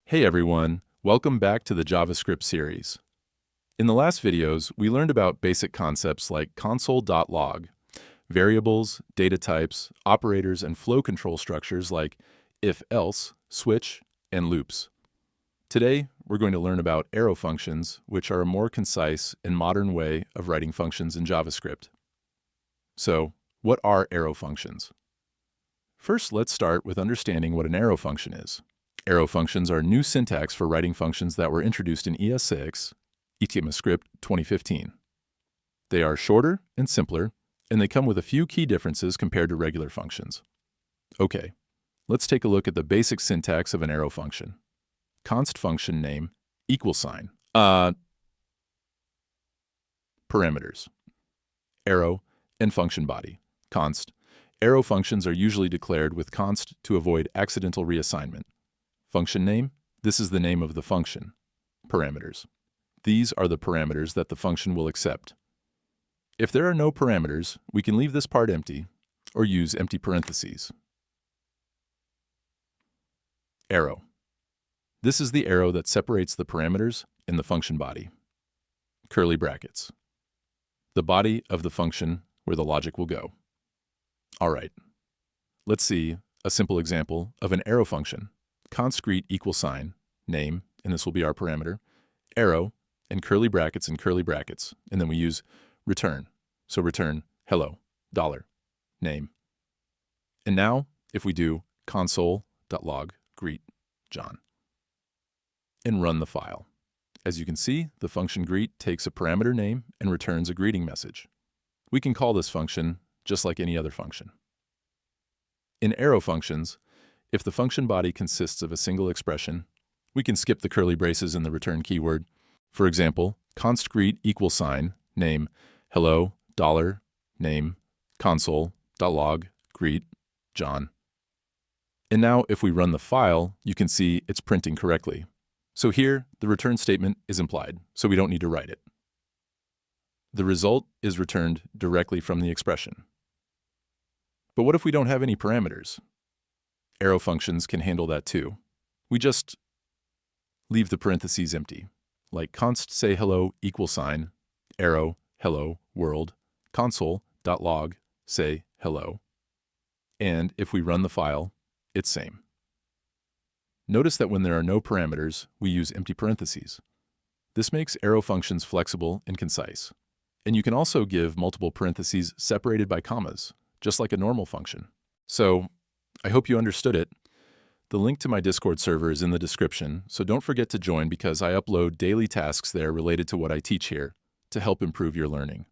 Hey everyone, welcome back to the JavaScript series. In the last videos, we learned about basic concepts like console.log, variables, data types, operators, and flow control structures like if-else, switch, and loops. Today, we're going to learn about arrow functions, which are a more concise and modern way of writing functions in JavaScript. So, what are arrow functions? First, let's start with understanding what an arrow function is. Arrow functions are new syntax for writing functions that were introduced in ES6, JavaScript 2015. They are shorter and simpler, and they come with a few key differences compared to regular functions. Okay, let's take a look at the basic syntax of an arrow function. Const function name, parameters, arrow, and function body, const. Arrow functions are usually declared with const to avoid accidental reassignment. Function name, this is the name of the function. Parameters. These are the parameters that the function will accept. If there are no parameters, we can leave this part empty or use empty parentheses. Arrow. This is the arrow that separates the parameters and the function body. Curly brackets. The body of the function where the logic will go. All right, let's see a simple example of an arrow function. Const greet name, and this will be our parameter, arrow, and curly brackets, and then we use return. So return hello, $, name. And now, if we do console.log greet John and run the file, as you can see, the function greet takes a parameter name and returns a greeting message. We can call this function just like any other function. In arrow functions, if the function body consists of a single expression, we can skip the curly braces in the return keyword. For example, const greet name, hello, name, console.log greet John. And now if we run the file, you can see it's printing correctly. So here, the return statement is implied, so we don't need to write it. The result is returned directly from the expression. But what if we don't have any parameters? Arrow functions can handle that too. We just leave the parentheses empty, like const say hello arrow hello world console.log say hello. And if we run the file, it's same. Notice that when there are no parameters, we use empty parentheses. This makes arrow functions flexible and concise. And you can also give multiple parentheses separated by commas, just like a normal function. So, I hope you understood it. The link to my Discord server is in the description, so don't forget to join because I upload daily tasks there related to what I teach here to help improve your learning.